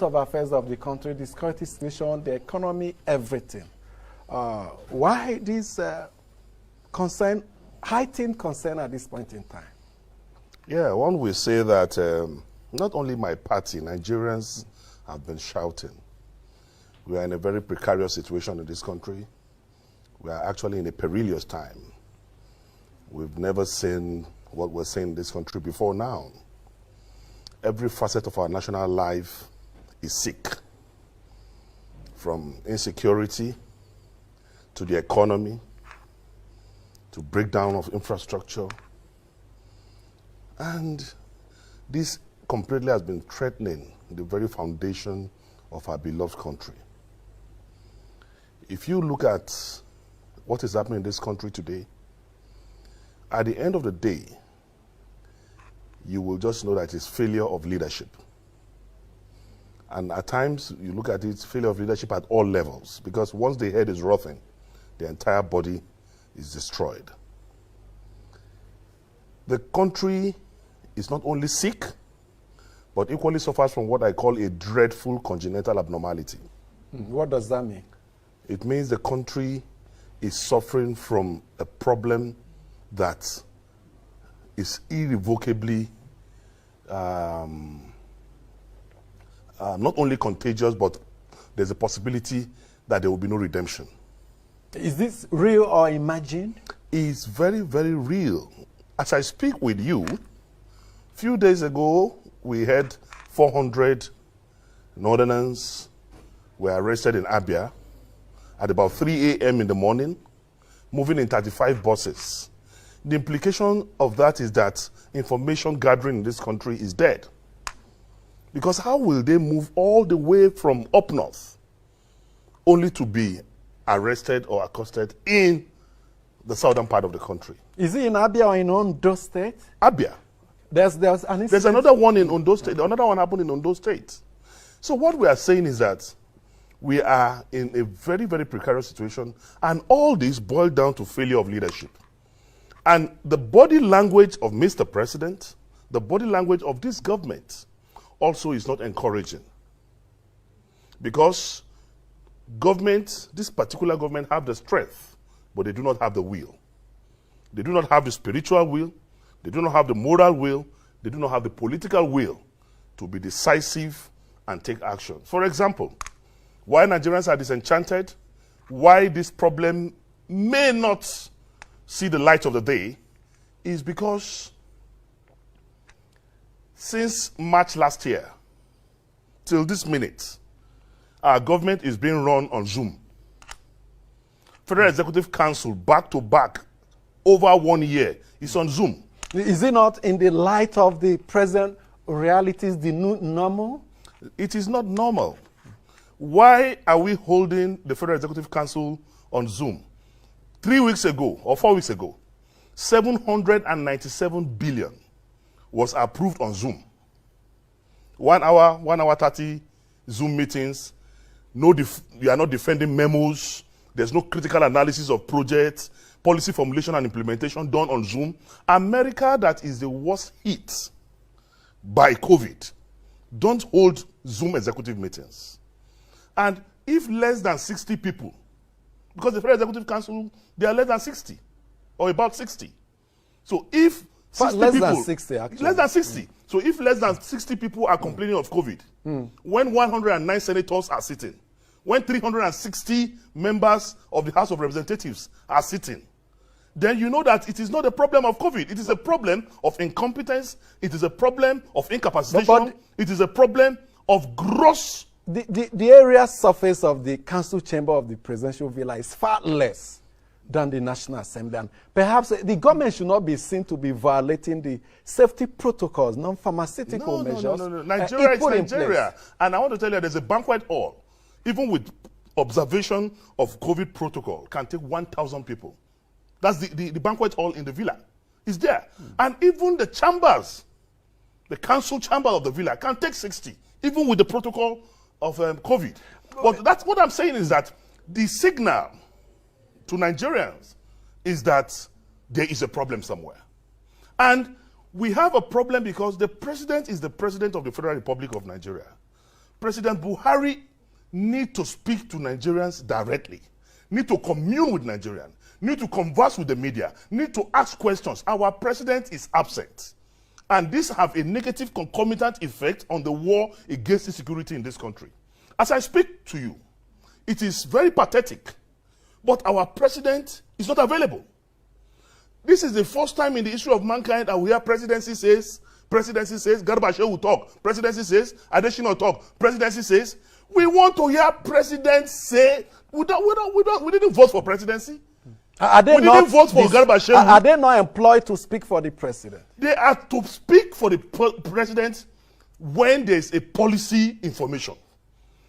of affairs of the country, the security situation, the economy, everything. Why this heightened concern at this point in time? Yeah, one will say that not only my party, Nigerians have been shouting. We are in a very precarious situation in this country. We are actually in a perilous time. We've never seen what we're seeing in this country before now. Every facet of our national life is sick. From insecurity to the economy, to breakdown of infrastructure. And this completely has been threatening the very foundation of our beloved country. If you look at what is happening in this country today, at the end of the day, you will just know that it's failure of leadership. And at times, you look at it, failure of leadership at all levels, because once the head is rotting, the entire body is destroyed. The country is not only sick, but equally suffers from what I call a dreadful congenital abnormality. What does that mean? It means the country is suffering from a problem that is irrevocably not only contagious, but there's a possibility that there will be no redemption. Is this real or imagined? It's very, very real. As I speak with you, a few days ago, we had 400 Northerners were arrested in Abia at about 3 a.m. in the morning, moving in 35 buses. The implication of that is that information gathering in this country is dead. Because how will they move all the way from up north only to be arrested or accosted in the southern part of the country? Is it in Abia or in Ondo State? Abia. There's an incident. There's another one in Ondo State. Another one happened in Ondo State. So what we are saying is that we are in a very, very precarious situation, and all this boiled down to failure of leadership. And the body language of Mr. President, the body language of this government also is not encouraging. Because government, this particular government, have the strength, but they do not have the will. They do not have the spiritual will, they do not have the moral will, they do not have the political will to be decisive and take action. For example, why Nigerians are disenchanted, why this problem may not see the light of the day, is because since March last year till this minute, our government is being run on Zoom. Federal Executive Council, back to back, over 1 year, is on Zoom. Is it not in the light of the present realities, the new normal? It is not normal. Why are we holding the Federal Executive Council on Zoom? 3 weeks ago, or 4 weeks ago, 797 billion was approved on Zoom. 1 hour 30 Zoom meetings. You are not defending memos. There's no critical analysis of projects, policy formulation and implementation done on Zoom. America, that is the worst hit by COVID, don't hold Zoom executive meetings. And if less than 60 people, because the Federal Executive Council, they are less than 60, or about 60. So if 60 less people, than 60, actually. Less than 60. So if less than 60 people are complaining of COVID, when 109 senators are sitting, when 360 members of the House of Representatives are sitting, then you know that it is not a problem of COVID. It is a problem of incompetence. It is a problem of incapacitation. It is a problem of gross. The area surface of the council chamber of the presidential villa is far less than the National Assembly. And perhaps the government should not be seen to be violating the safety protocols, non-pharmaceutical measures. No. Nigeria is Nigeria. And I want to tell you, there's a banquet hall, even with observation of COVID protocol, can take 1,000 people. That's the banquet hall in the villa. It's there. And even the chambers, the council chamber of the villa, can take 60, even with the protocol of COVID. But that's what I'm saying is that the signal to Nigerians is that there is a problem somewhere. And we have a problem because the president is the president of the Federal Republic of Nigeria. President Buhari need to speak to Nigerians directly, need to commune with Nigerians, need to converse with the media, need to ask questions. Our president is absent. And this have a negative concomitant effect on the war against insecurity in this country. As I speak to you, it is very pathetic, but our president is not available. This is the first time in the history of mankind that we hear presidency says, Garba will talk, presidency says, Adesina will talk, presidency says. We want to hear presidents say, we didn't vote for presidency. Are they didn't vote for Garba Shehu. Are they not employed to speak for the president? They are to speak for the president when there is a policy information.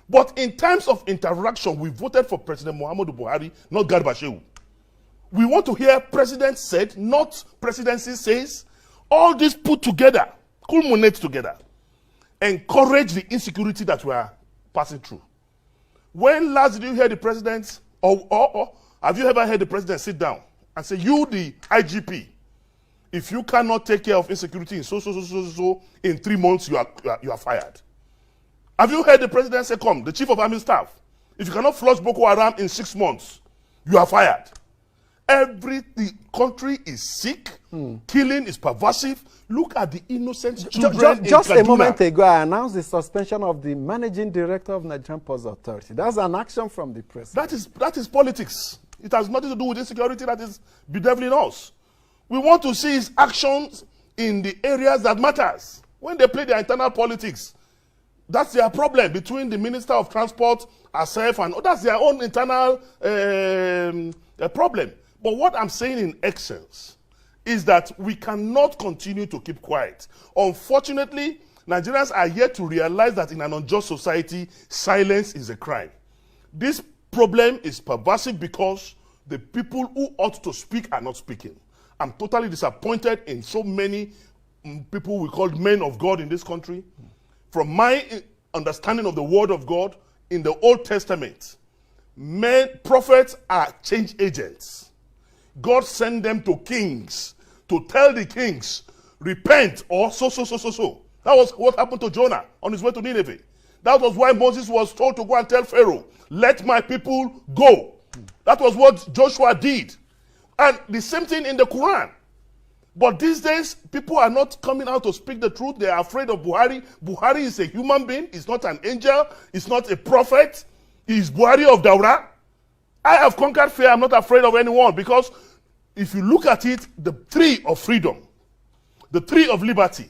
But in terms of interaction, we voted for President Muhammadu Buhari, not Garba Shehu. We want to hear president said, not presidency says. All this put together, culminate together, encourage the insecurity that we are passing through. When last did you hear the president, or have you ever heard the president sit down and say, you, the IGP, if you cannot take care of insecurity in so, in 3 months, you are fired? Have you heard the president say, come, the chief of army staff, if you cannot flush Boko Haram in 6 months, you are fired? The country is sick, killing is pervasive. Look at the innocent children Just in a Kaduna. moment ago, I announced the suspension of the managing director of Nigerian Ports Authority. That's an action from the president. That is politics. It has nothing to do with insecurity that is bedeviling us. We want to see his actions in the areas that matters. When they play their internal politics, that's their problem between the Minister of Transport, herself, and that's their own internal problem. But what I'm saying in essence is that we cannot continue to keep quiet. Unfortunately, Nigerians are yet to realize that in an unjust society, silence is a crime. This problem is pervasive because the people who ought to speak are not speaking. I'm totally disappointed in so many people we call men of God in this country. From my understanding of the word of God, in the Old Testament, prophets are change agents. God sent them to kings to tell the kings, repent or so. That was what happened to Jonah on his way to Nineveh. That was why Moses was told to go and tell Pharaoh, let my people go. That was what Joshua did. And the same thing in the Quran. But these days, people are not coming out to speak the truth. They are afraid of Buhari. Buhari is a human being. He's not an angel. He's not a prophet. He's Buhari of Daura. I have conquered fear. I'm not afraid of anyone, because if you look at it, the tree of freedom, the tree of liberty,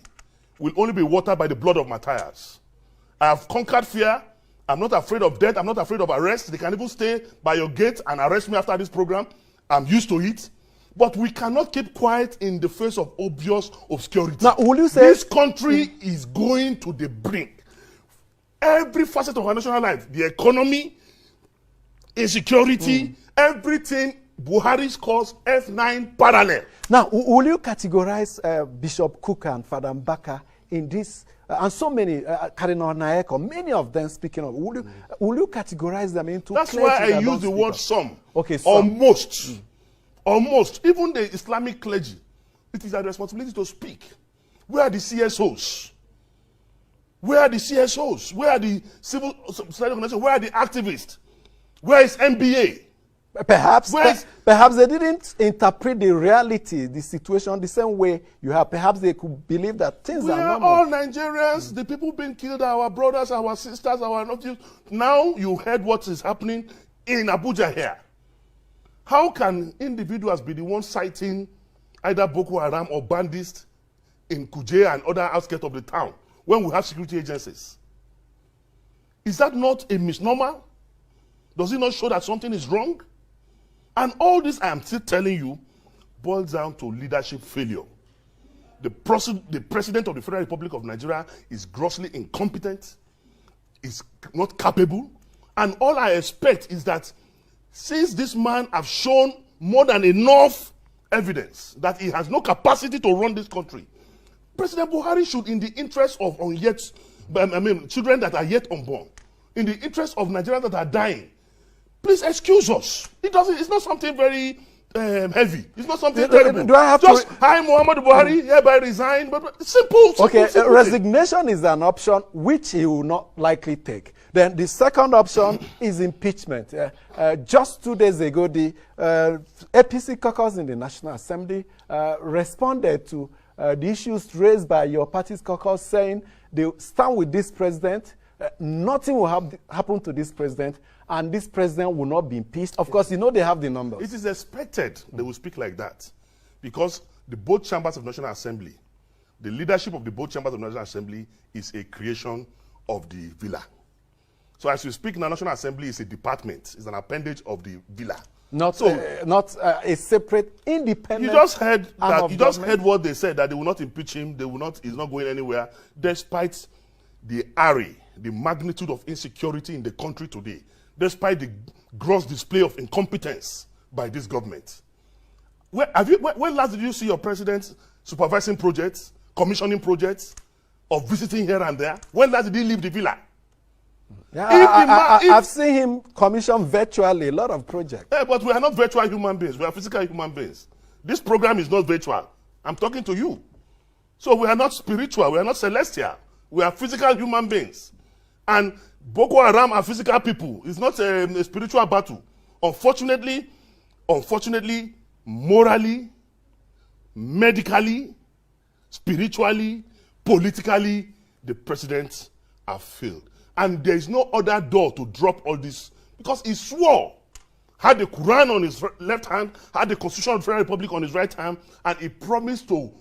will only be watered by the blood of martyrs. I have conquered fear. I'm not afraid of death. I'm not afraid of arrest. They can even stay by your gate and arrest me after this program. I'm used to it. But we cannot keep quiet in the face of obvious obscurity. Now, will you say this country is going to the brink? Every facet of our national life, the economy, insecurity, everything, Buhari's cause F9 parallel. Now, will you categorize Bishop Cook and Father Mbaka in this, and so many, Cardinal Naeko, many of them speaking of, will you categorize them into That's why I use the word some. Okay, some. Almost. Almost. Even the Islamic clergy, it is their responsibility to speak. Where are the CSOs? Where are the CSOs? Where are the civil society organizations? Where are the activists? Where is MBA? Perhaps they didn't interpret the reality, the situation, the same way you have. Perhaps they could believe that things We are are normal. all Nigerians. The people being killed are our brothers, our sisters, our nephews. Now you heard what is happening in Abuja here. How can individuals be the ones citing either Boko Haram or bandits in Kuje and other outskirts of the town when we have security agencies? Is that not a misnomer? Does it not show that something is wrong? And all this I am still telling you boils down to leadership failure. The president of the Federal Republic of Nigeria is grossly incompetent, is not capable, and all I expect is that since this man has shown more than enough evidence that he has no capacity to run this country, President Buhari should, in the interest of children that are yet unborn, in the interest of Nigerians that are dying, please excuse us. It's not something very heavy. It's not something terrible. Do I have just hi Muhammad Buhari, hereby resign, but simple. Okay, resignation is an option which he will not likely take. Then the second option is impeachment. Just 2 days ago, the APC caucus in the National Assembly responded to the issues raised by your party's caucus, saying they stand with this president. Nothing will happen to this president, and this president will not be impeached. Of course, you know they have the numbers. It is expected they will speak like that, because the both chambers of National Assembly, the leadership of the both chambers of National Assembly is a creation of the villa. So as you speak now, National Assembly is a department, it's an appendage of the villa. Not a separate, independent. You just heard that. You just heard what they said, that they will not impeach him. They will not. He's not going anywhere, despite the array, the magnitude of insecurity in the country today, despite the gross display of incompetence by this government. When last did you see your president supervising projects, commissioning projects, or visiting here and there? When last did he leave the villa? Yeah, I've seen him commission virtually a lot of projects. But we are not virtual human beings. We are physical human beings. This program is not virtual. I'm talking to you. So we are not spiritual. We are not celestial. We are physical human beings. And Boko Haram are physical people. It's not a spiritual battle. Unfortunately, morally, medically, spiritually, politically, the presidents have failed. And there is no other door to drop all this, because he swore, had the Quran on his left hand, had the Constitution of the Federal Republic on his right hand, and he promised to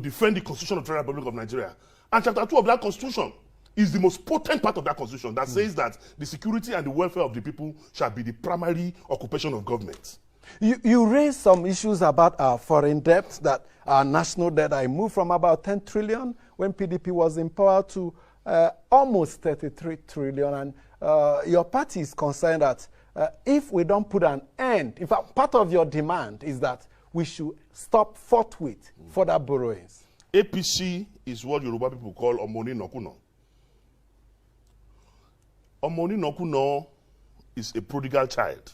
defend the Constitution of the Federal Republic of Nigeria. And chapter 2 of that Constitution is the most potent part of that Constitution that says that the security and the welfare of the people shall be the primary occupation of government. You raised some issues about our foreign debt, that our national debt, I moved from about 10 trillion when PDP was in power to almost 33 trillion. And your party is concerned that if we don't put an end, in fact, part of your demand is that we should stop forthwith further borrowings. APC is what Yoruba people call Omoni Nokuno. Omoni Nokuno is a prodigal child.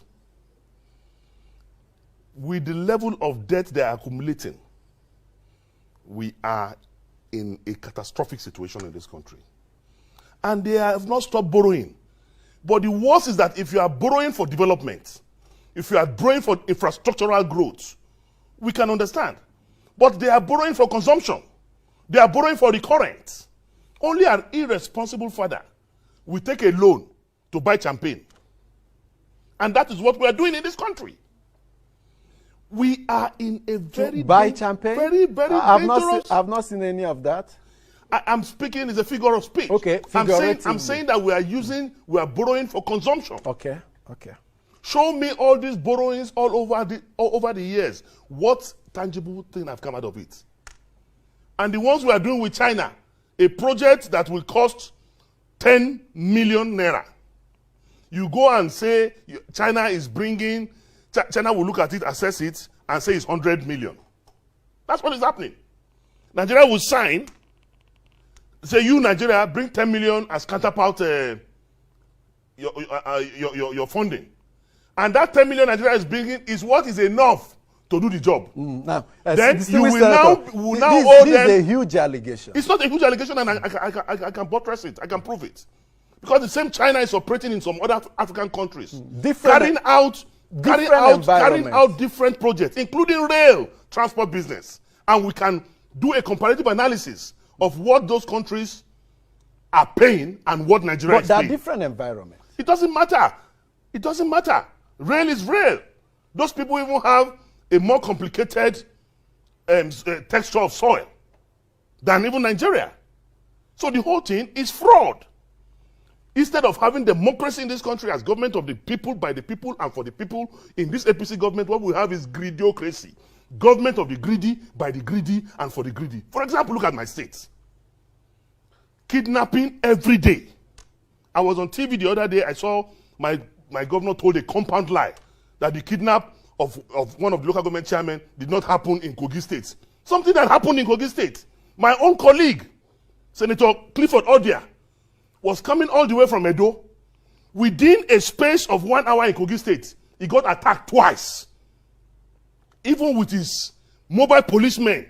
With the level of debt they are accumulating, we are in a catastrophic situation in this country. And they have not stopped borrowing. But the worst is that if you are borrowing for development, if you are borrowing for infrastructural growth, we can understand. But they are borrowing for consumption. They are borrowing for recurrent. Only an irresponsible father will take a loan to buy champagne. And that is what we are doing in this country. We are in a very champagne? Very dangerous. I've not seen any of that. I'm speaking is a figure of speech. Okay, I'm saying that we are borrowing for consumption. Okay. Show me all these borrowings all over the years. What tangible thing have come out of it? And the ones we are doing with China, a project that will cost 10 million naira. You go and say China is bringing, China will look at it, assess it, and say it's 100 million. That's what is happening. Nigeria will sign, say you Nigeria bring 10 million as counterpart your funding. And that 10 million Nigeria is bringing is what is enough to do the job. Now, then you will now owe them. This is a huge allegation. It's not a huge allegation, and I can buttress it. I can prove it. Because the same China is operating in some other African countries, carrying out different projects, including rail transport business. And we can do a comparative analysis of what those countries are paying and what Nigeria is paying. But they're different environments. It doesn't matter. It doesn't matter. Rail is rail. Those people even have a more complicated texture of soil than even Nigeria. So the whole thing is fraud. Instead of having democracy in this country as government of the people, by the people, and for the people, in this APC government, what we have is greediocracy. Government of the greedy, by the greedy, and for the greedy. For example, look at my states. Kidnapping every day. I was on TV the other day, I saw my governor told a compound lie that the kidnap of one of the local government chairmen did not happen in Kogi State. Something that happened in Kogi State. My own colleague, Senator Clifford Odia, was coming all the way from Edo. Within a space of 1 hour in Kogi State, he got attacked twice. even with his mobile policemen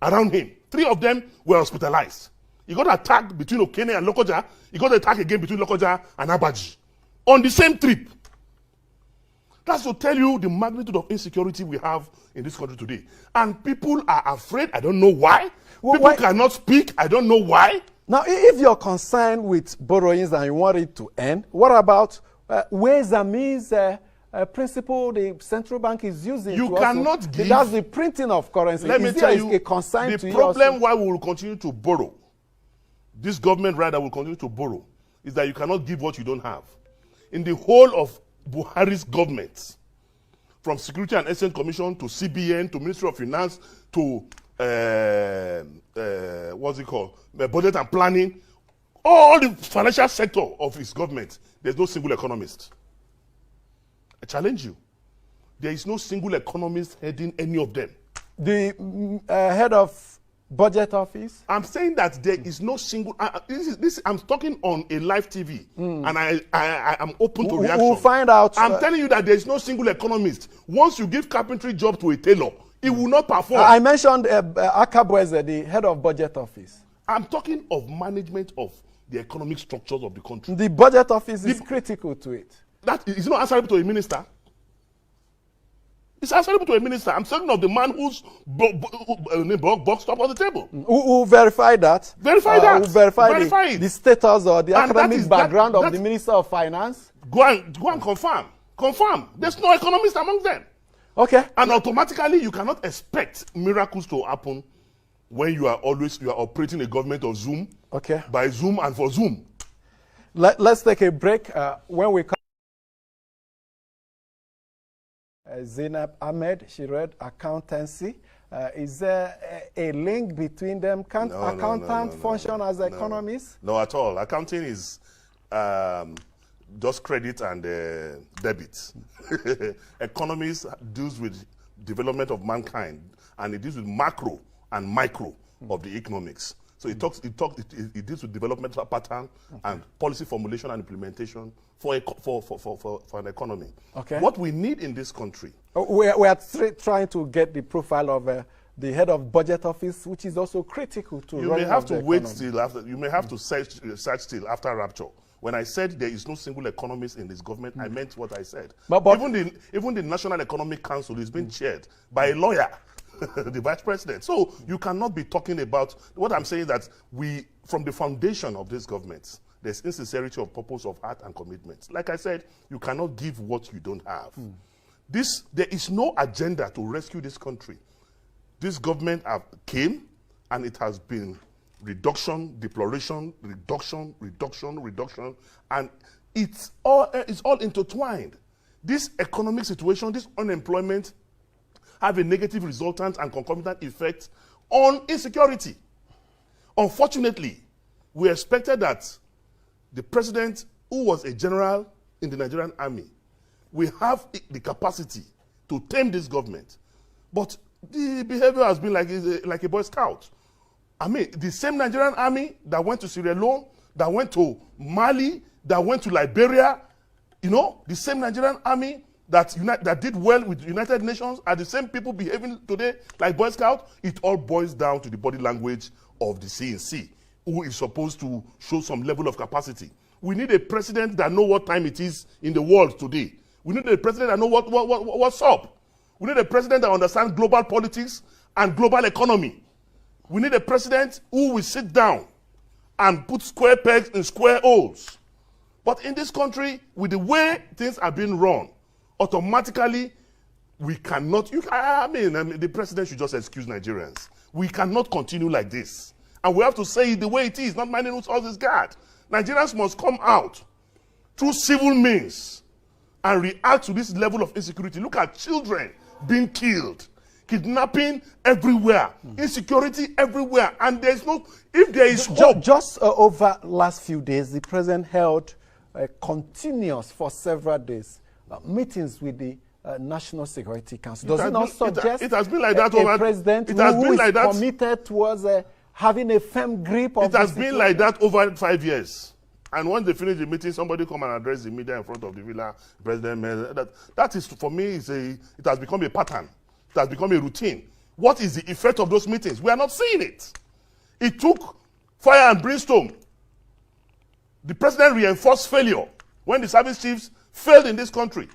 around him. 3 of them were hospitalized. He got attacked between Okene and Lokoja. He got attacked again between Lokoja and Abaji on the same trip. That's to tell you the magnitude of insecurity we have in this country today. And people are afraid. I don't know why. People cannot speak. I don't know why. Now, if you're concerned with borrowings and you want it to end, what about ways and means principle the central bank is using? You cannot give. That's the printing of currency. Let me tell you, a concern the to problem why we will continue to borrow, this government rather will continue to borrow, is that you cannot give what you don't have. In the whole of Buhari's government, from Security and Exchange Commission to CBN to Ministry of Finance to what's it called, budget and planning, all the financial sector of his government, there's no single economist. I challenge you. There is no single economist heading any of them. The head of budget office? I'm saying that there is no single. I'm talking on a live TV, and I am open to reaction. We'll find out. I'm telling you that there is no single economist. Once you give carpentry job to a tailor, he will not perform. I mentioned Akabweze, the head of budget office. I'm talking of management of the economic structures of the country. The budget office is critical to it. That is not answerable to a minister. It's answerable to a minister. I'm talking of the man whose box top on the table. Who verified that? Verify that. Who verified the status or the academic background of the Minister of Finance? Go and confirm. Confirm. There's no economist among them. Okay. And automatically, you cannot expect miracles to happen when you are operating a government of Zoom. Okay. By Zoom and for Zoom. Let's take a break. When we come, Zainab Ahmed, she read accountancy. Is there a link between them? Can't accountant function as economists? No, at all. Accounting is just credit and debit. Economists deals with development of mankind, and it deals with macro and micro of the economics. So it deals with developmental pattern and policy formulation and implementation for an economy. Okay. What we need in this country. We are trying to get the profile of the head of budget office, which is also critical to. You may have to wait till after. You may have to search till after rapture. When I said there is no single economist in this government, I meant what I said. But even the National Economic Council is being chaired by a lawyer. The vice president. So you cannot be talking about, what I'm saying is that from the foundation of this government, there's insincerity of purpose, of heart and commitment. Like I said, you cannot give what you don't have. There is no agenda to rescue this country. This government came and it has been reduction, deploration, reduction, and it's all intertwined. This economic situation, this unemployment, have a negative resultant and concomitant effect on insecurity. Unfortunately, we expected that the president, who was a general in the Nigerian army, will have the capacity to tame this government. But the behavior has been like a Boy Scout. I mean, the same Nigerian army that went to Sierra Leone, that went to Mali, that went to Liberia, the same Nigerian army that did well with the United Nations are the same people behaving today like Boy Scouts. It all boils down to the body language of the CNC, who is supposed to show some level of capacity. We need a president that knows what time it is in the world today. We need a president that knows what's up. We need a president that understands global politics and global economy. We need a president who will sit down and put square pegs in square holes. But in this country, with the way things are being run, automatically, we cannot, the president should just excuse Nigerians. We cannot continue like this. And we have to say it the way it is, not minding who's his guard. Nigerians must come out through civil means and react to this level of insecurity. Look at children being killed, kidnapping everywhere, insecurity everywhere. And there's if there is hope. Just over last few days, the president held continuous for several days meetings with the National Security Council. Does it not suggest it has been like that a president who is committed towards having a firm grip of it has been like that over 5 years. And once they finish the meeting, somebody come and address the media in front of the villa, President. That is, for me, it has become a pattern. It has become a routine. What is the effect of those meetings? We are not seeing it. It took fire and brimstone. The president reinforced failure when the service chiefs failed in this country.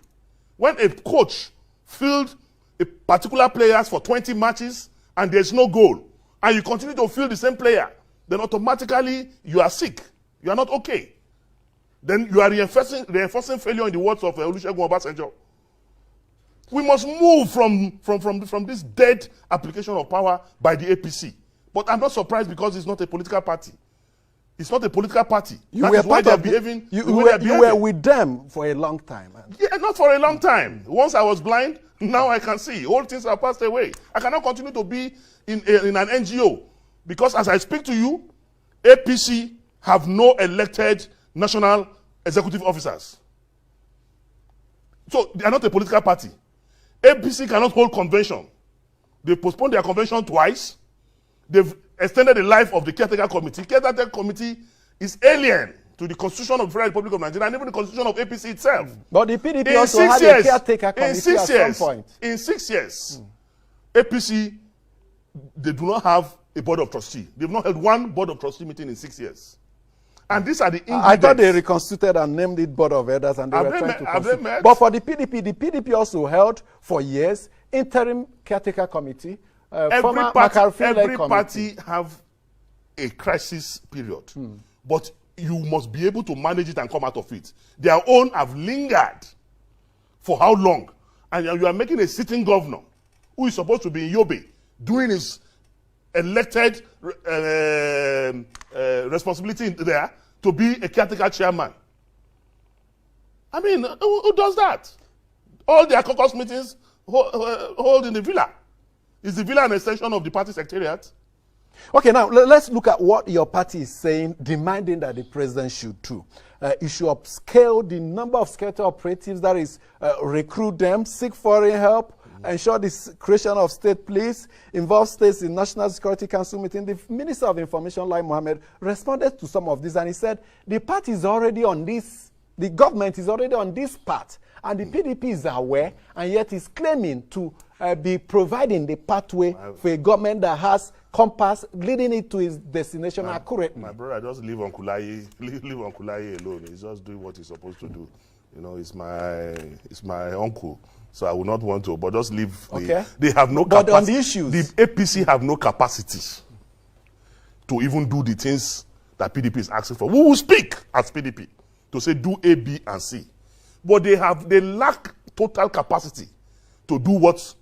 When a coach fielded a particular players for 20 matches and there's no goal, and you continue to field the same player, then automatically you are sick. You are not okay. Then you are reinforcing failure in the words of Olusegun Obasanjo. We must move from this dead application of power by the APC. But I'm not surprised because it's not a political party. It's not a political party. You were part of behaving. You were with them for a long time. Yeah, not for a long time. Once I was blind, now I can see. All things have passed away. I cannot continue to be in an NGO because as I speak to you, APC have no elected national executive officers. So they are not a political party. APC cannot hold convention. They postponed their convention twice. They've extended the life of the caretaker committee. Caretaker committee is alien to the Constitution of the Federal Republic of Nigeria and even the Constitution of APC itself. But the PDP also had a caretaker committee at some point. In 6 years, APC, they do not have a board of trustees. They've not held one board of trustee meeting in 6 years. And these are the ingredients. I thought they reconstituted and named it Board of Elders and they were trying to constitute. But for the PDP also held for years interim caretaker committee. Every party have a crisis period. But you must be able to manage it and come out of it. Their own have lingered for how long? And you are making a sitting governor who is supposed to be in Yobe doing his elected responsibility there to be a caretaker chairman. I mean, who does that? All their caucus meetings hold in the villa. Is the villa an extension of the party secretariat? Okay, now let's look at what your party is saying, demanding that the president should do. He should upscale the number of security operatives, that is, recruit them, seek foreign help, ensure the creation of state police, involve states in National Security Council meeting. The Minister of Information, Lai Mohammed, responded to some of this and he said, the party is already on this, the government is already on this path, and the PDP is aware, and yet is claiming to be providing the pathway for a government that has compass leading it to its destination accurately. My brother, just leave Uncle Lai alone. He's just doing what he's supposed to do. You know, it's my uncle. So I would not want to, but just leave. Okay. They have no capacity. But on the issues, the APC have no capacity to even do the things that PDP is asking for. We will speak as PDP to say do A, B, and C. But they lack total capacity to do what.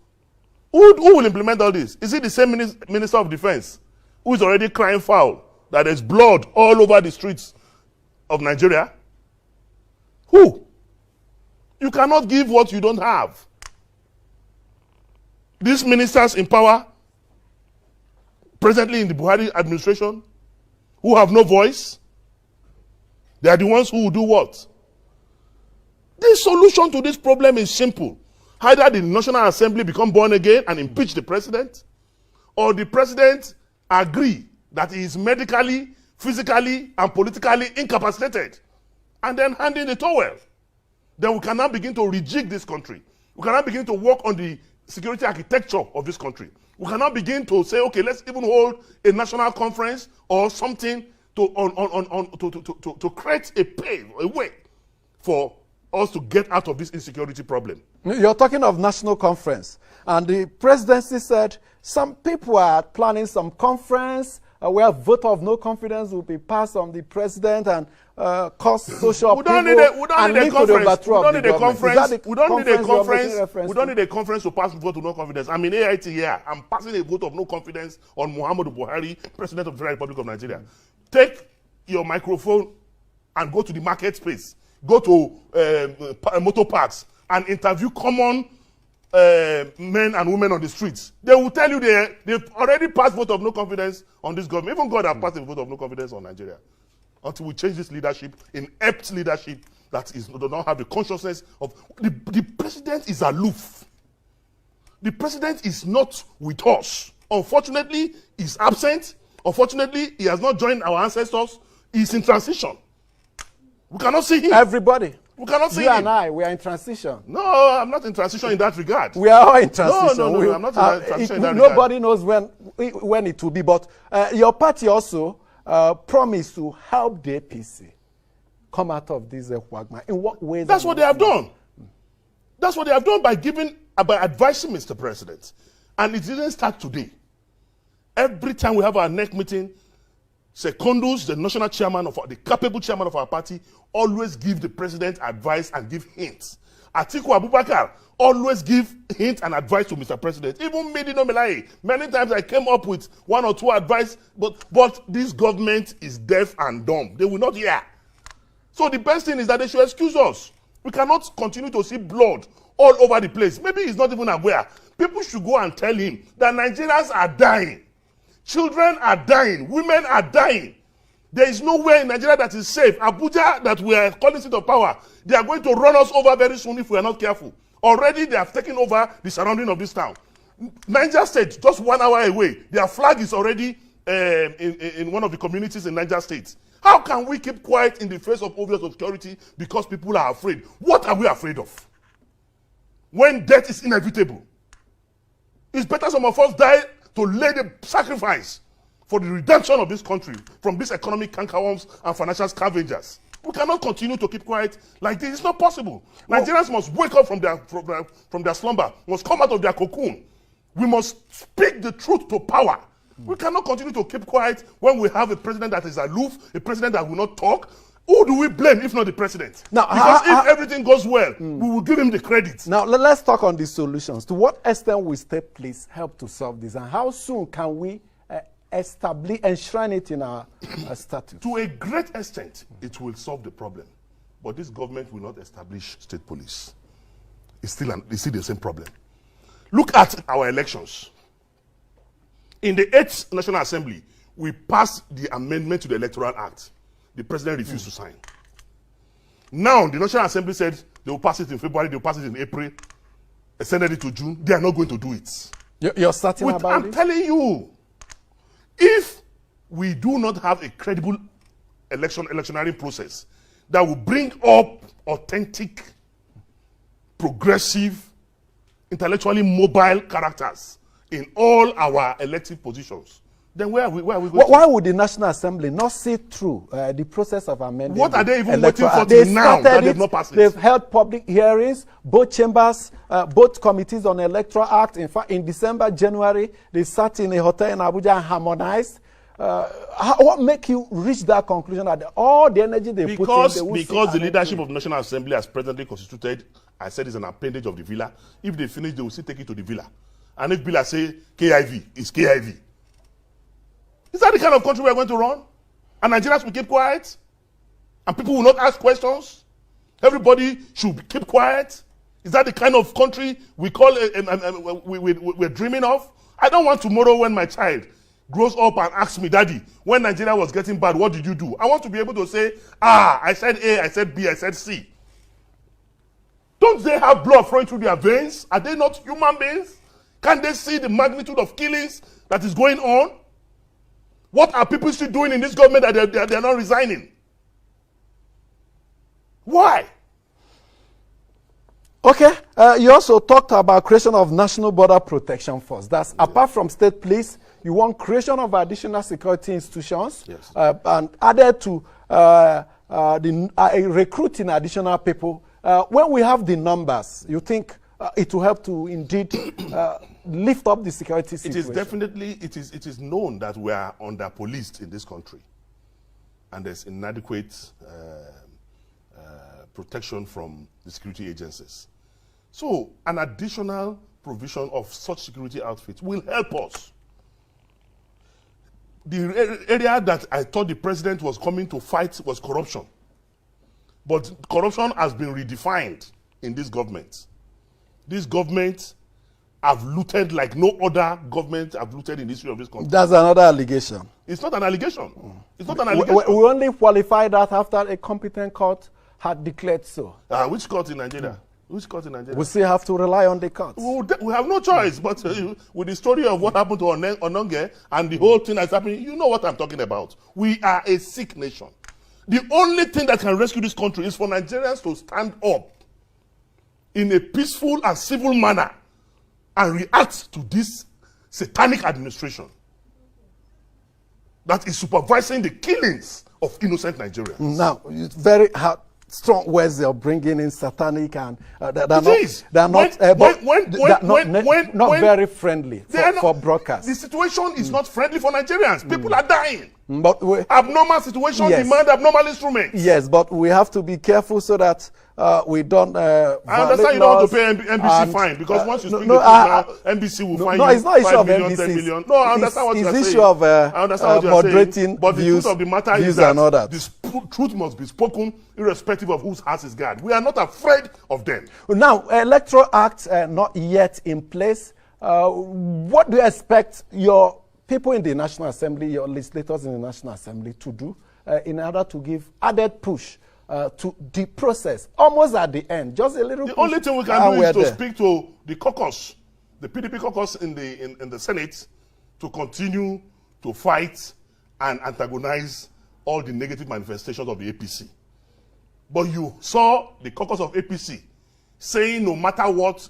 Who will implement all this? Is it the same Minister of Defense who is already crying foul that there's blood all over the streets of Nigeria? Who? You cannot give what you don't have. These ministers in power, presently in the Buhari administration, who have no voice, they are the ones who will do what? The solution to this problem is simple. Either the National Assembly become born again and impeach the president, or the president agree that he is medically, physically, and politically incapacitated, and then hand in the towel. Then we can now begin to rejig this country. We can now begin to work on the security architecture of this country. We can now begin to say, okay, let's even hold a national conference or something to create a way for us to get out of this insecurity problem. You're talking of national conference, and the presidency said some people are planning some conference where vote of no confidence will be passed on the president and cause social upheaval and link to the overthrow of the government. We don't need a conference to pass vote of no confidence. I'm in AIT here. I'm passing a vote of no confidence on Muhammadu Buhari, President of the Federal Republic of Nigeria. Take your microphone and go to the market space. Go to motor parks and interview common men and women on the streets. They will tell you they've already passed vote of no confidence on this government. Even God has passed a vote of no confidence on Nigeria. Until we change this leadership, inept leadership that does not have the consciousness of... The president is aloof. The president is not with us. Unfortunately, he's absent. Unfortunately, he has not joined our ancestors. He's in transition. We cannot see him. Everybody. We cannot see You him. and I, we are in transition. No, I'm not in transition in that regard. We are all in transition. No, I'm not in transition in that Nobody knows when it will be. But your party also promised to help the APC come out of this quagmire. In what ways? That's what they have done. That's what they have done by advising Mr. President. And it didn't start today. Every time we have our next meeting, Secondus, the national chairman the capable chairman of our party, always give the president advice and give hints. Atiku Abubakar always give hints and advice to Mr. President. Even me, Dino May, many times I came up with one or two advice, but this government is deaf and dumb. They will not hear. So the best thing is that they should excuse us. We cannot continue to see blood all over the place. Maybe he's not even aware. People should go and tell him that Nigerians are dying. Children are dying. Women are dying. There is nowhere in Nigeria that is safe. Abuja, that we are calling seat of power, they are going to run us over very soon if we are not careful. Already they have taken over the surrounding of this town. Niger State, just 1 hour away, their flag is already in one of the communities in Niger State. How can we keep quiet in the face of obvious obscurity because people are afraid? What are we afraid of? When death is inevitable, it's better some of us die to lay the sacrifice for the redemption of this country from these economic cankerworms and financial scavengers. We cannot continue to keep quiet like this. It's not possible. Nigerians must wake up from their slumber, must come out of their cocoon. We must speak the truth to power. We cannot continue to keep quiet when we have a president that is aloof, a president that will not talk. Who do we blame if not the president? Now, because if everything goes well, we will give him the credit. Now, let's talk on the solutions. To what extent will state police help to solve this? And how soon can we enshrine it in our statute? To a great extent, it will solve the problem. But this government will not establish state police. It's still the same problem. Look at our elections. In the 8th National Assembly, we passed the amendment to the Electoral Act. The president refused to sign. Now, the National Assembly said they will pass it in February, they will pass it in April, extended it to June. They are not going to do it. You're certain about it? I'm telling you, if we do not have a credible electionary process that will bring up authentic, progressive, intellectually mobile characters in all our elective positions, then where are we going to? Why would the National Assembly not see through the process of amending? What are they even waiting for till now that they've not passed it? They've held public hearings, both chambers, both committees on the Electoral Act. In fact, in December, January, they sat in a hotel in Abuja and harmonized. What make you reach that conclusion that all the energy they put in... Because the leadership of the National Assembly as presently constituted, I said, is an appendage of the villa. If they finish, they will still take it to the villa. And if Villa say KIV, it's KIV. Is that the kind of country we're going to run? And Nigerians will keep quiet? And people will not ask questions? Everybody should keep quiet? Is that the kind of country we're dreaming of? I don't want tomorrow when my child grows up and asks me, Daddy, when Nigeria was getting bad, what did you do? I want to be able to say, I said A, I said B, I said C. Don't they have blood flowing through their veins? Are they not human beings? Can't they see the magnitude of killings that is going on? What are people still doing in this government that they're not resigning? Why? Okay, you also talked about creation of National Border Protection Force. That's apart from state police, you want creation of additional security institutions, and added to recruiting additional people. When we have the numbers, you think it will help to indeed lift up the security situation? It is known that we are under-policed in this country, and there's inadequate protection from the security agencies. So an additional provision of such security outfits will help us. The area that I thought the president was coming to fight was corruption. But corruption has been redefined in this government. This government have looted like no other government have looted in the history of this country. That's another allegation. It's not an allegation. It's not an allegation. We only qualify that after a competent court had declared so. Which court in Nigeria? Which court in Nigeria? We still have to rely on the courts. We have no choice. But with the story of what happened to Ononge and the whole thing that's happening, you know what I'm talking about. We are a sick nation. The only thing that can rescue this country is for Nigerians to stand up in a peaceful and civil manner and react to this satanic administration that is supervising the killings of innocent Nigerians. Now, it's very strong words they're bringing in, satanic, and they're not very friendly for broadcast. The situation is not friendly for Nigerians. People are dying. But abnormal situation demand abnormal instruments. Yes, but we have to be careful so that we don't. I understand you don't want to pay NBC fine, because once you speak the truth now, NBC will fine you. It's not issue of 5 million, NBC. 10 million. No, I understand what you're saying. It's issue of I understand what you're moderating saying. But the views, truth of the matter is that the truth must be spoken, irrespective of whose house is guard. We are not afraid of them. Now, Electoral Act not yet in place. What do you expect your people in the National Assembly, your legislators in the National Assembly, to do in order to give added push to the process, almost at the end, just a little. The only thing we can do is to speak to the caucus, the PDP caucus in the Senate, to continue to fight and antagonize all the negative manifestations of the APC. But you saw the caucus of APC saying no matter what,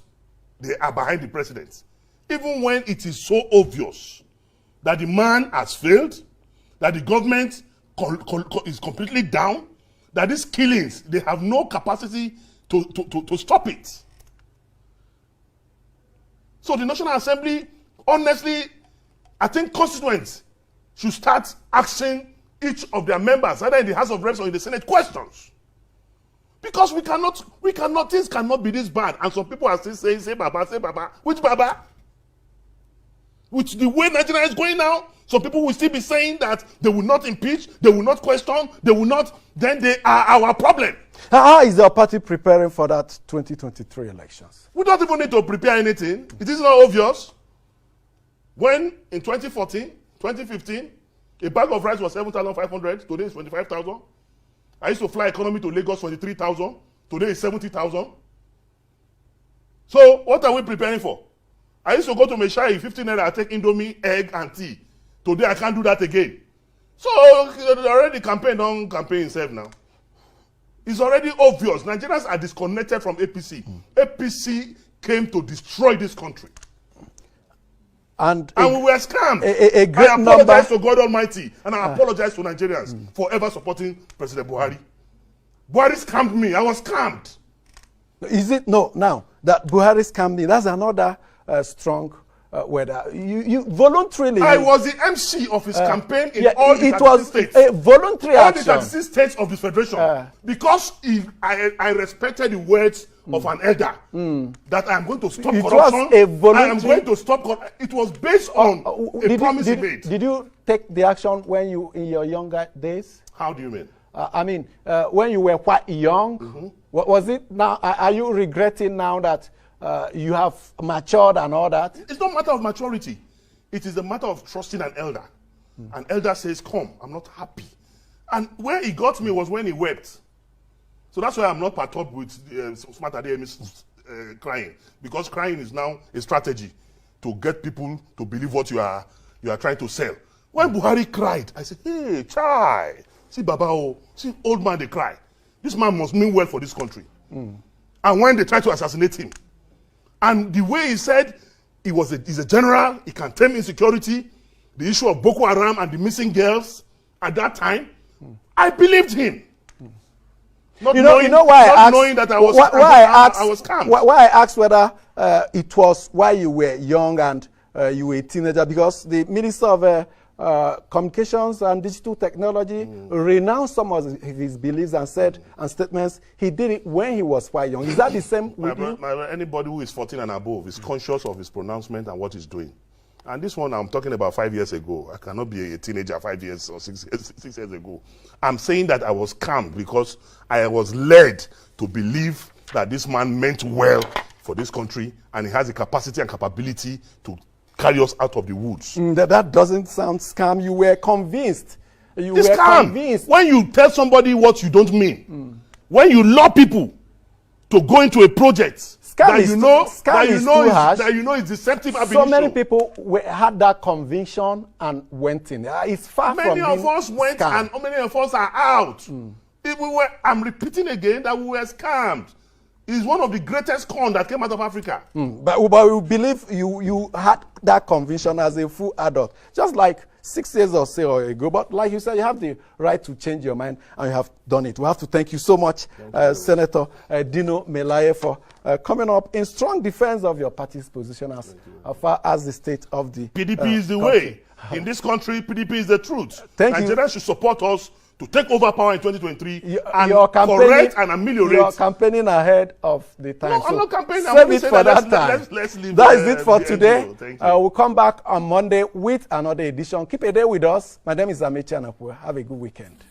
they are behind the president, even when it is so obvious that the man has failed, that the government is completely down, that these killings, they have no capacity to stop it. So the National Assembly, honestly, I think constituents should start asking each of their members, either in the House of Reps or in the Senate, questions. Because things cannot be this bad. And some people are still saying, say Baba. Which Baba? With the way Nigeria is going now, some people will still be saying that they will not impeach, they will not question, they will not, then they are our problem. How is your party preparing for that 2023 elections? We don't even need to prepare anything. It is not obvious. When in 2014, 2015, a bag of rice was 7,500, today is 25,000. I used to fly economy to Lagos, 23,000, today is 70,000. So what are we preparing for? I used to go to Meshai, 15 naira, I take Indomie, egg, and tea. Today, I can't do that again. So, already campaign itself now. It's already obvious. Nigerians are disconnected from APC. APC came to destroy this country. And we were scammed. A great I apologize to God Almighty, and I apologize to Nigerians for ever supporting President Buhari. Buhari scammed me. I was scammed. Is it? No, now, that Buhari scammed me, that's another strong whether you voluntarily. I was the MC of his campaign in all the 36 states. A voluntary action. All the 36 states of this federation. Because I respected the words of an elder that I am going to stop corruption. Was a voluntary. I am going to stop corruption. It was based on a promise he made. Did you take the action when you in your younger days? How do you mean? I mean, when you were quite young. What was it now? Are you regretting now that you have matured and all that? It's not a matter of maturity. It is a matter of trusting an elder. An elder says, come, I'm not happy. And where he got me was when he wept. So that's why I'm not perturbed with Smart Adeyemi's crying. Because crying is now a strategy to get people to believe what you are trying to sell. When Buhari cried, I said, hey, chai, see Baba, see old man, they cry. This man must mean well for this country. And when they tried to assassinate him, and the way he said he's a general, he can tame insecurity, the issue of Boko Haram and the missing girls at that time, I believed him. Not knowing that I was scammed. Why I asked whether it was while you were young and you were a teenager, because the Minister of Communications and Digital Technology renounced some of his beliefs and said and statements he did it when he was quite young. Is that the same with you? Anybody who is 14 and above is conscious of his pronouncement and what he's doing. And this one I'm talking about 5 years ago. I cannot be a teenager 5 years or 6 years ago. I'm saying that I was scammed because I was led to believe that this man meant well for this country and he has the capacity and capability to carry us out of the woods. That doesn't sound scam. You were convinced. It's scam. When you tell somebody what you don't mean, when you lure people to go into a project that you know harsh. that you know is deceptive ab So initio. many people had that conviction and went in. It's far from being Many of us went scammed. and many of us are out. If we were, I'm repeating again that we were scammed. It's one of the greatest con that came out of Africa. But we believe you had that conviction as a full adult, just like 6 years or so ago. But like you said, you have the right to change your mind, and you have done it. We have to thank you so much, Senator Dino May, for coming up in strong defense of your party's position as far as the state of the PDP is the country. way. In this country, PDP is the truth. Thank you. Nigerians should support us to take over power in 2023 and You're correct and ameliorate. You're campaigning ahead of the time. No, I'm not campaigning. I'm Save only it saying for that that time. let's leave That is it for the today. NGO. Thank you. We'll come back on Monday with another edition. Keep a day with us. My name is Amechi Anapua. Have a good weekend.